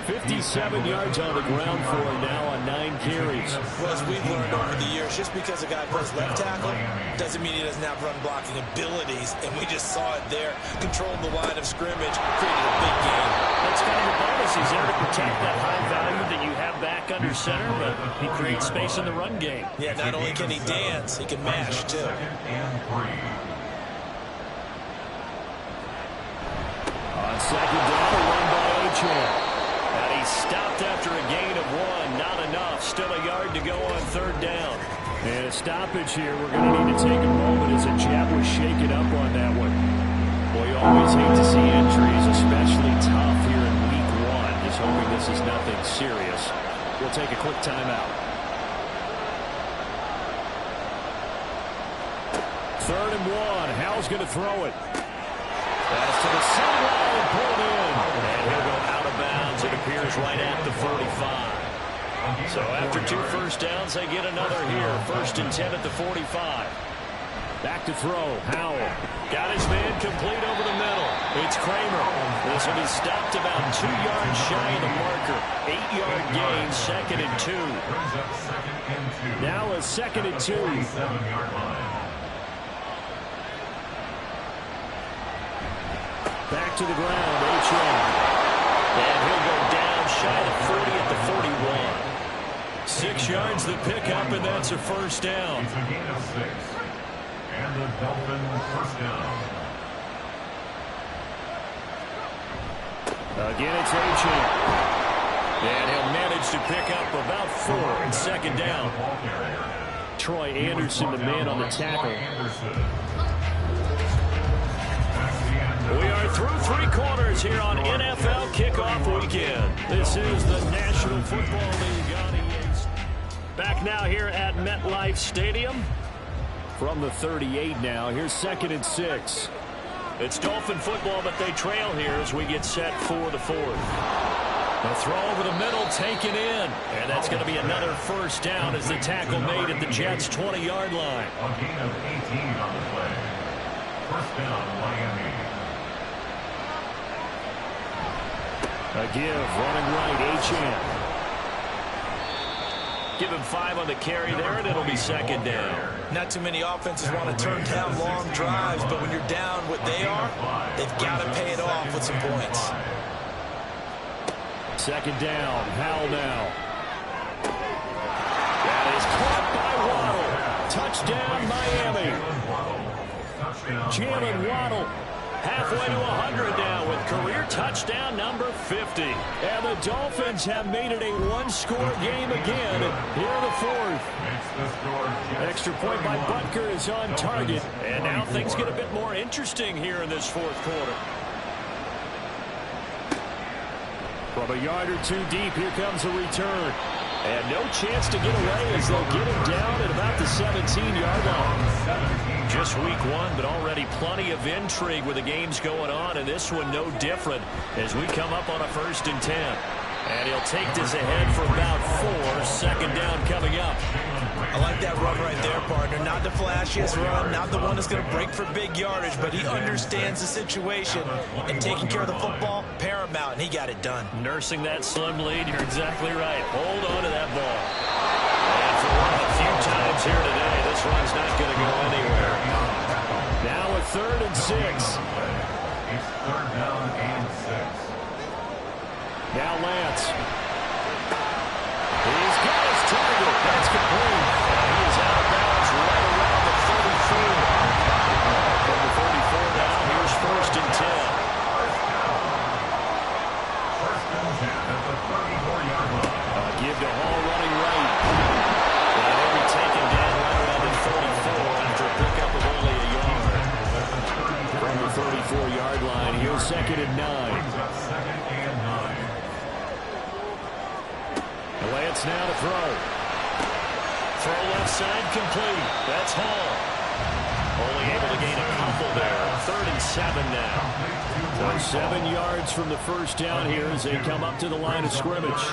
57 yards on the ground for him now on 9 carries. Well, as we've learned over the years, just because a guy plays left tackle doesn't mean he doesn't have run blocking abilities, and we just saw it there. Controlled the line of scrimmage, created a big game. That's kind of the bonus. He's there to protect that high value that you have back under center, but he creates space in the run game. Yeah, not only can he dance, he can mash, too. On 2nd down, a run by Achane. And he stopped after a gain of 1. Not enough. Still a yard to go on 3rd down. And a stoppage here. We're going to need to take a moment as a jab was shaken up on that one. Boy, you always hate to see injuries, especially tough here in week 1. Just hoping this is nothing serious. We'll take a quick timeout. 3rd and 1. Howell's going to throw it. Pass to the sideline and pulled in. And he'll go out of bounds. It appears right at the 45. So after 2 first downs, they get another here. 1st and 10 at the 45. Back to throw. Howell. Got his man complete over the middle. It's Kramer. This will be stopped about 2 yards shy of the marker. 8-yard gain, 2nd and 2. Now a 2nd and 2. Back to the ground, H.M. And he'll go down shy of 40 at the 41. 6 yards the pickup, and that's a first down. It's a gain of 6. And the Dolphins first down. Again, it's H.M. And he'll manage to pick up about 4 and 2nd down. Troy Anderson, the man on the tackle. We are through 3 quarters here on NFL Kickoff Weekend. This is the National Football League on EA. Back now here at MetLife Stadium. From the 38 now, here's 2nd and 6. It's Dolphin football, but they trail here as we get set for the 4th. A throw over the middle, taken in. And that's going to be another first down as the tackle made at the Jets' 20-yard line. A gain of 18 on the play. First down, Miami. A give, running right, H.M. Give him 5 on the carry there, and it'll be 2nd down. Not too many offenses want to turn down long drives, but when you're down what they are, they've got to pay it off with some points. 2nd down, Howell now. That is caught by Waddle. Touchdown, Miami. Jalen Waddle. Halfway to 100 now with career touchdown number 50. And the Dolphins have made it a 1-score game again here in the 4th. Extra point by Butker is on target. And now things get a bit more interesting here in this 4th quarter. From a yard or 2 deep, here comes a return. And no chance to get away as they'll get him down at about the 17-yard line. Just week 1, but already plenty of intrigue with the games going on, and this one no different as we come up on a 1st and 10. And he'll take this ahead for about 4. 2nd down coming up. I like that run right there, partner. Not the flashiest run, not the one that's going to break for big yardage, but he understands the situation, and taking care of the football, paramount, and he got it done. Nursing that slim lead, you're exactly right. Hold on to that ball. And for one of the few times here today, this run's not going to go anywhere. Now a 3rd and 6. It's 3rd down and 6. Now Lance. He's got his target. That's complete. He is out of bounds right around the 34. From the 34 now, here's 1st and 10. First and 10 at the 34-yard line. Give to Hall running right. And he'll be taken down right around the 34 after a pickup of only a yard. From the 34-yard line, here's 2nd and 9. Brings up 2nd and 9. Lance now to throw. Throw left side complete. That's Hall. Only able to gain a couple there. 3rd and 7 now. So 7 yards from the first down here as they come up to the line of scrimmage.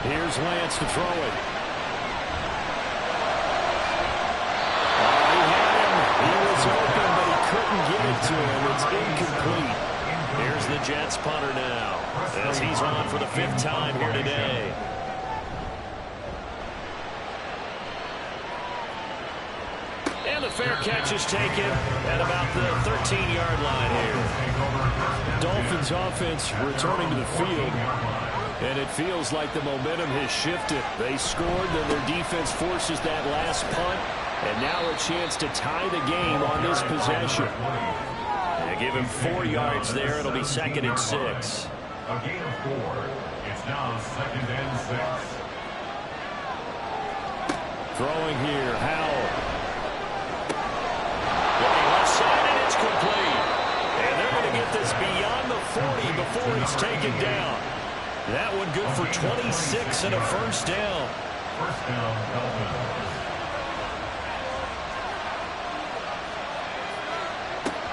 Here's Lance to throw it. He had him. He was open, but he couldn't get it to him. It's incomplete. Here's the Jets punter now as he's on for the 5th time here today. And the fair catch is taken at about the 13-yard line here. Dolphins offense returning to the field. And it feels like the momentum has shifted. They scored, then their defense forces that last punt. And now a chance to tie the game on this possession. They give him 4 yards there. It'll be 2nd and 6. A gain of 4. It's now 2nd and 6. Throwing here, Howell. Looking left side, and it's complete. And they're going to get this beyond the 40 before he's taken down. That one good for 26 and a first down. First down, Dolphins.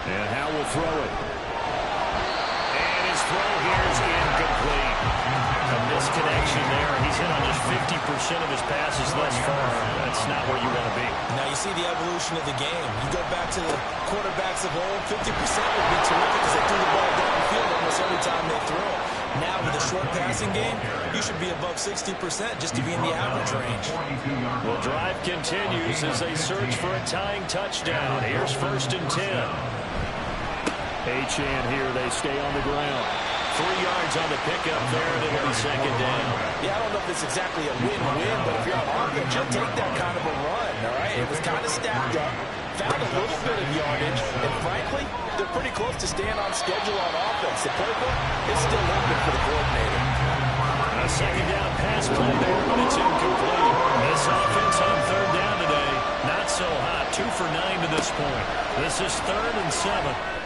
And Howell will throw it. And his throw here is incomplete. A missed connection there. He's hit on just 50% of his passes thus far. That's not where you want to be. Now you see the evolution of the game. You go back to the quarterbacks of old, 50% would be terrific because they threw the ball downfield almost every time they threw it. Now with a short passing game, you should be above 60% just to be in the average range. Well, drive continues as they search for a tying touchdown. Here's 1st and 10. Achane here. They stay on the ground. 3 yards on the pickup there, and it'll be 2nd down. Yeah, I don't know if it's exactly a win-win, but if you're on offense, you'll take that kind of a run, all right? It was kind of stacked up, found a little bit of yardage, and frankly, they're pretty close to staying on schedule on offense. The playbook is still open for the coordinator. A 2nd down pass play there, but it's incomplete. This offense on 3rd down today, not so hot. 2 for 9 to this point. This is 3rd and 7.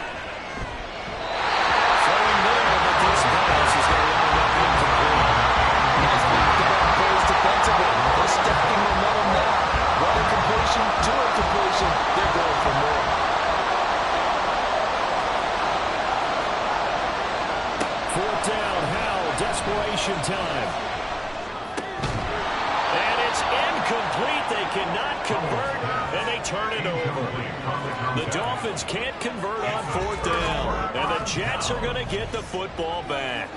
Desperation time. And it's incomplete. They cannot convert, and they turn it over. The Dolphins can't convert on 4th down, and the Jets are going to get the football back.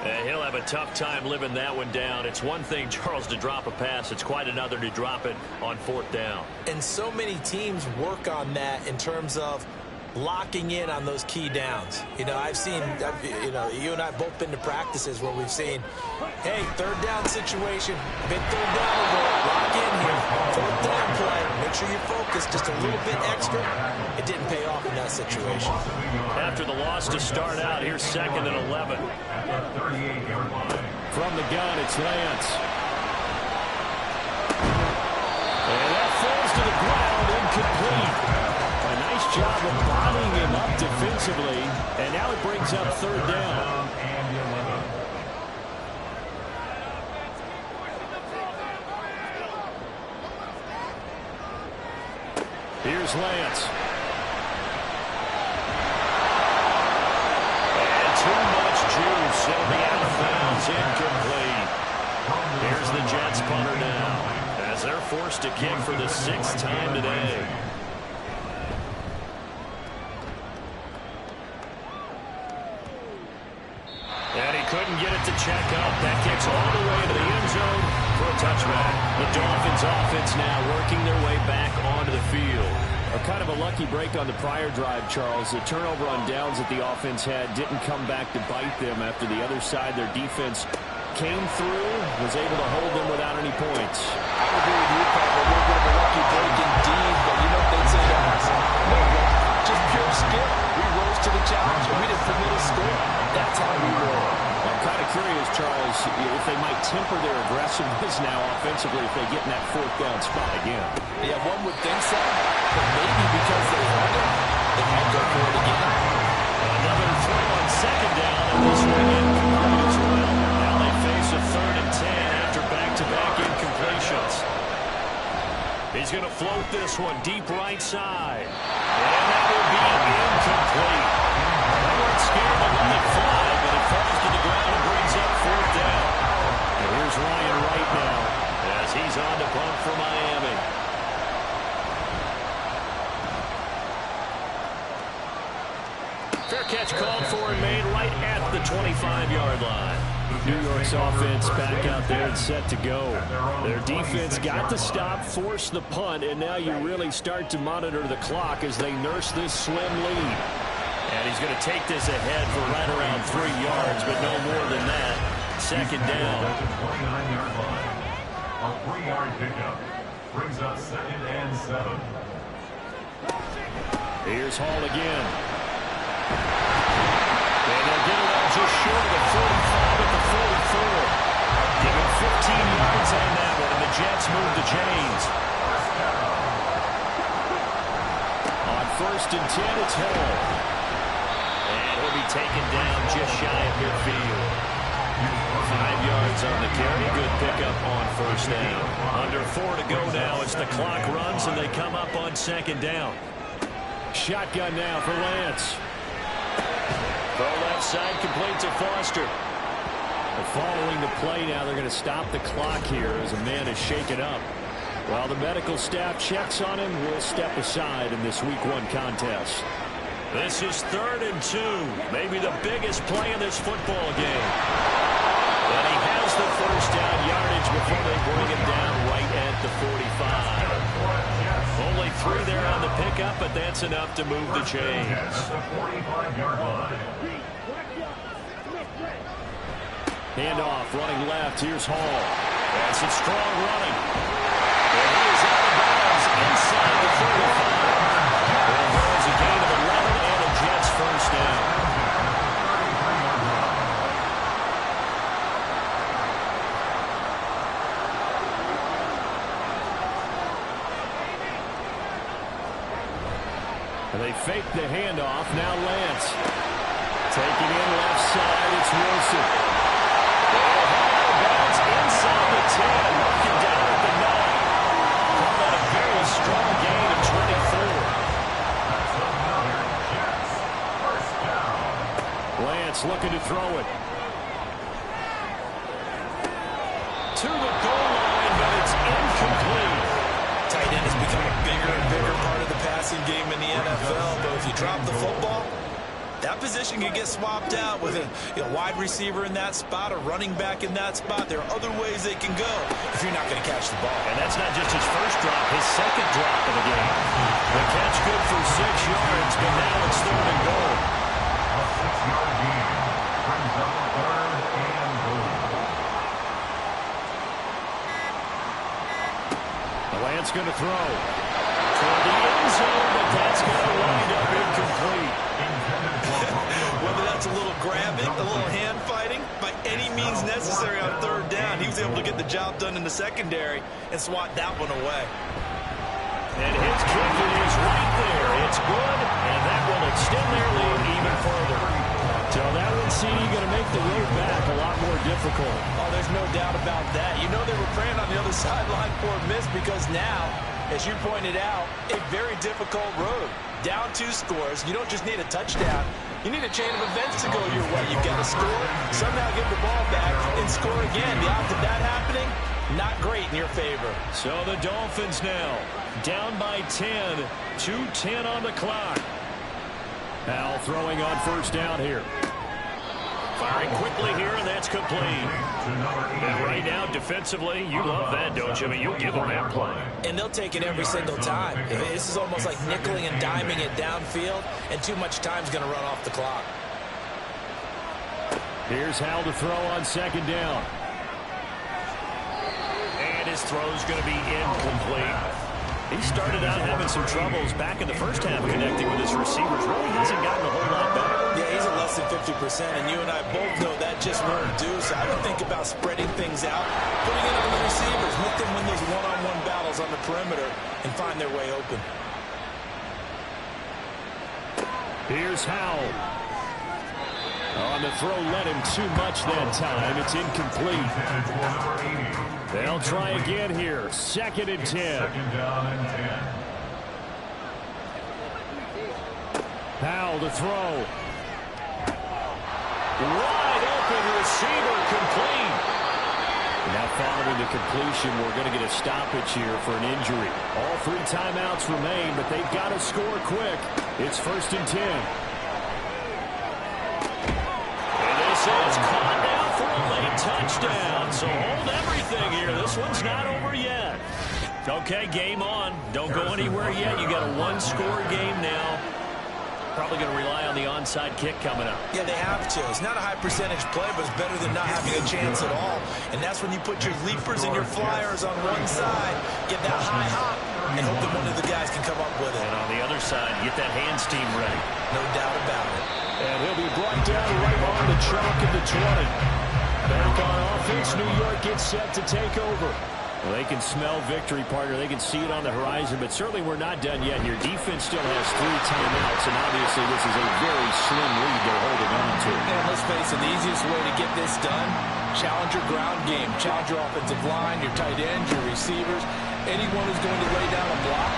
And he'll have a tough time living that one down. It's one thing, Charles, to drop a pass. It's quite another to drop it on 4th down. And so many teams work on that in terms of locking in on those key downs. You know, I've seen, you and I both been to practices where we've seen, hey, 3rd down situation, big 3rd down over, lock in here, 4th down play, make sure you're focused just a little bit extra. It didn't pay off in that situation. After the loss to start out, here's 2nd and 11. From the gun, it's Lance. And that falls to the ground, incomplete. A nice job of bottling him up defensively, and now it brings up 3rd down. Here's Lance. And too much juice. It'll be out of bounds, incomplete. Here's the Jets punter now, as they're forced to kick for the 6th time today. And he couldn't get it to check up. That kicks all the way to the end zone for a touchback. The Dolphins offense now working their way back onto the field. A kind of a lucky break on the prior drive, Charles. The turnover on downs that the offense had didn't come back to bite them after the other side. Their defense came through, was able to hold them without any points. I agree with you, Pat. A little bit of a lucky break indeed, but you know what they'd say to us? No, just pure skill. We rose to the challenge, and we didn't permit a score. That's how we roll. I'm kind of curious, Charles, if they might temper their aggressiveness now offensively if they get in that 4th down spot again. Yeah, one would think so, but maybe because they held it, they might go for it again. Another throw on 2nd down, and this one incomplete as well. Now they face a 3rd and 10 after back-to-back incompletions. He's going to float this one deep right side. And that will be incomplete. They weren't scared to let it fly, but it falls to the ground and brings up 4th down. And here's Ryan Wright now as he's on to punt for Miami. Fair catch called for and made right at the 25-yard line. New York's offense back out there and set to go. Their defense got the stop, forced the punt, and now you really start to monitor the clock as they nurse this slim lead. And he's going to take this ahead for right around 3 yards, but no more than that. 2nd down. A 3-yard pickup brings up 2nd and 7. Here's Hall again. And they'll get it up just short of the 45 at the 44. Give him 15 yards on that one, and the Jets move the chains. On 1st and 10, it's Hall. And he'll be taken down just shy of midfield. 5 yards on the carry. Good pickup on 1st down. Under 4 to go now as the clock runs and they come up on 2nd down. Shotgun now for Lance. Throw left side complete to Foster. Following the play now, they're going to stop the clock here as a man is shaken up. While the medical staff checks on him, we'll step aside in this Week 1 contest. This is 3rd and 2, maybe the biggest play in this football game. And he has the first down yardage before they bring him down right at the 45. Only 3 there on the pickup, but that's enough to move the chains. Handoff, running left. Here's Hall. That's it, strong running. And he is out of bounds inside the 35. And there's a gain of 11 and a Jets first down. And they fake the handoff. Now Lance. Taking in left side, it's Wilson. Inside the 10, working down at the 9. Call that a very strong gain of 24. Lance looking to throw it. To the goal line, but it's incomplete. Tight end has become a bigger and bigger part of the passing game in the NFL, but if you drop the football, that position can get swapped out with a wide receiver in that spot, a running back in that spot. There are other ways they can go if you're not going to catch the ball. And that's not just his first drop, his second drop of the game. The catch good for 6 yards, but now it's 3rd and goal. A 6-yard gain brings up 3rd and goal. Lance going to throw toward the end zone, but that's going to wind up incomplete. Whether that's a little grabbing, a little hand fighting, by any means necessary on 3rd down, he was able to get the job done in the secondary and swat that one away. And his kick is right there. It's good, and that will extend their lead even further. So that one, CD, going to make the road back a lot more difficult. Oh, there's no doubt about that. You know they were praying on the other sideline for a miss because now, as you pointed out, a very difficult road. Down 2 scores. You don't just need a touchdown. You need a chain of events to go your way. You've got to score, somehow get the ball back, and score again. The odds of that happening, not great in your favor. So the Dolphins now down by 10, 2:10 on the clock. Al throwing on first down here. Firing quickly here, and that's complete. And right now, defensively, you love that, don't you? I mean, you'll give them that play. And they'll take it every single time. This is almost like nickeling and diming it downfield, and too much time's going to run off the clock. Here's Hal to throw on second down. And his throw's going to be incomplete. He started out having some troubles back in the first half connecting with his receivers. Really hasn't gotten a whole lot better. Yeah, he's at less than 50%, and you and I both know that just won't do. So I would think about spreading things out, putting it on the receivers, let them win those one-on-one battles on the perimeter and find their way open. Here's Howell. On the throw, let him too much that time. It's incomplete. They'll try again here. 2nd and 10. 2nd down and 10. Howell to throw. Wide open receiver, complete. Now following the completion, we're going to get a stoppage here for an injury. All 3 timeouts remain, but they've got to score quick. It's 1st and 10. It's caught now for a late touchdown. So hold everything here. This one's not over yet. Okay, game on. Don't go anywhere yet. You got a 1-score game now. Probably going to rely on the onside kick coming up. Yeah, they have to. It's not a high percentage play, but it's better than not having a chance at all. And that's when you put your leapers and your flyers on one side, get that high hop, and hope that one of the guys can come up with it. And on the other side, get that hands team ready. No doubt about it. And he'll be brought down right on the chalk of the 20. Back on offense, New York gets set to take over. Well, they can smell victory, partner. They can see it on the horizon, but certainly we're not done yet. Your defense still has 3 timeouts, and obviously this is a very slim lead they're holding on to. And let's face it, the easiest way to get this done, challenge your ground game, challenge your offensive line, your tight ends, your receivers, anyone who's going to lay down a block.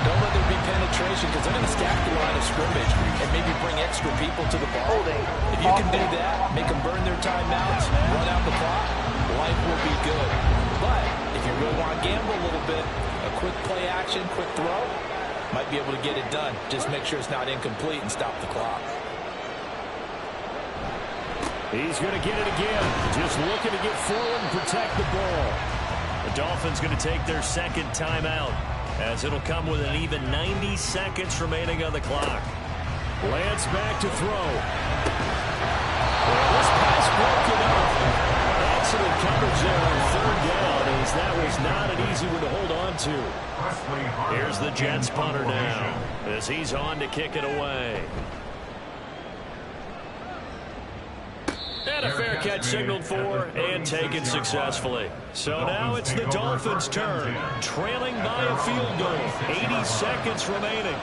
Don't let there be penetration because they're going to stack the line of scrimmage and maybe bring extra people to the ball. Holding. If you can do that, make them burn their timeouts, run out the clock, life will be good. But if you really want to gamble a little bit, a quick play action, quick throw, might be able to get it done. Just make sure it's not incomplete and stop the clock. He's going to get it again. Just looking to get forward and protect the ball. The Dolphins going to take their second timeout, as it'll come with an even 90 seconds remaining on the clock. Lance back to throw. Well, this pass broken up. Excellent coverage there on third down, as that was not an easy one to hold on to. Here's the Jets punter now, as he's on to kick it away. And a fair catch signaled for and taken successfully. So now it's the Dolphins' turn, trailing by a field goal. 80 seconds remaining.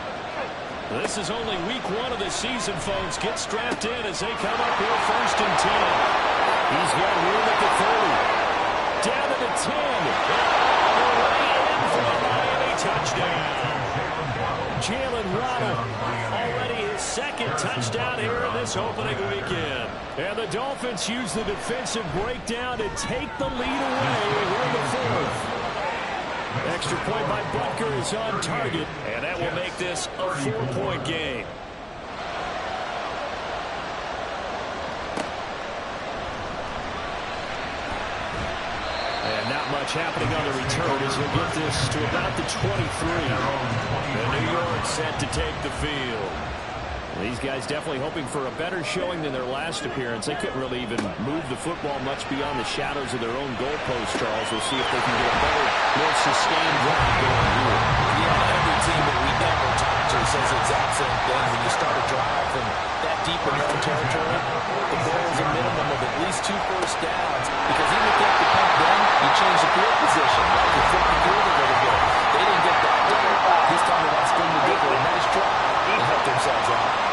This is only week 1 of the season, folks. Get strapped in as they come up here first and 10. He's got room at the 30. Down to the 10. Away in for a Miami touchdown. Jalen Waddle, already his second touchdown here in this opening weekend. And the Dolphins use the defensive breakdown to take the lead away here in the fourth. Extra point by Butker is on target, and that will make this a 4-point game. And not much happening on the return as he'll get this to about the 23. And New York set to take the field. These guys definitely hoping for a better showing than their last appearance. They couldn't really even move the football much beyond the shadows of their own goalpost, Charles. We'll see if they can get a better, more sustained drive going here. Yeah, every team that we ever talk to says the exact same thing. When you start a drive and that deep in your own territory, the goal is a minimum of at least 2 first downs. Because even if you have to punt then, you change the field position. Right? You flip the field a little bit. They didn't get that done. This time they want Spring to give a nice drive and help themselves out.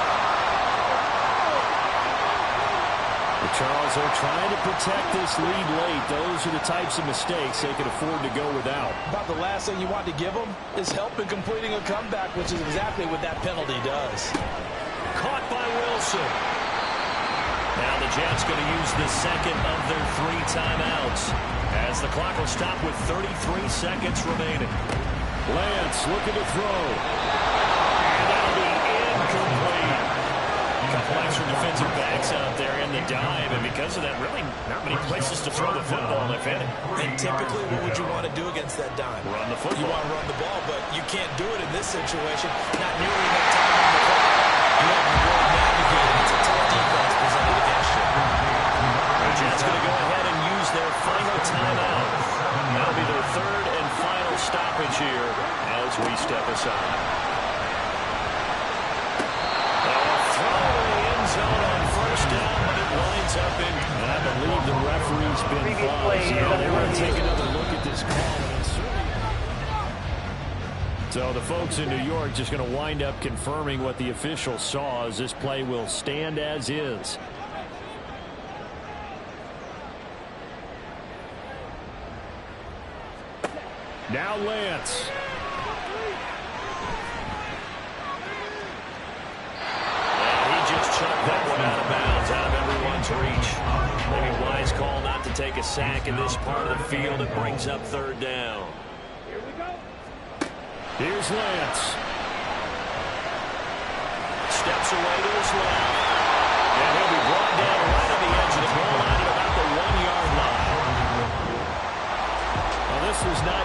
Charles, they're trying to protect this lead late. Those are the types of mistakes they can afford to go without. About the last thing you want to give them is help in completing a comeback, which is exactly what that penalty does. Caught by Wilson. Now the Jets going to use the second of their 3 timeouts, as the clock will stop with 33 seconds remaining. Lance looking to throw. And that'll be incomplete. Couple extra defensive backs out there in the dive, and because of that, really not many places to throw the football, if any. And typically, what would you want to do against that dime? Run the football. You want to run the ball, but you can't do it in this situation. Not nearly enough time on the clock. You have to really navigate it. It's a tough defense presented against you. The Jets going to go ahead and use their final timeout. That'll be their third and final stoppage here as we step aside. On first down, but it winds up in, and I believe the referee's been buzzed. Yeah, they want to take another look at this call. So the folks in New York just going to wind up confirming what the official saw, as this play will stand as is. Now Lance. Chuck that one out of bounds, out of everyone's reach. Maybe a wise call not to take a sack in this part of the field. It brings up third down. Here we go. Here's Lance. Steps away to his left. And he'll be brought down right on the edge of the goal line at about the 1-yard line. Well, this was not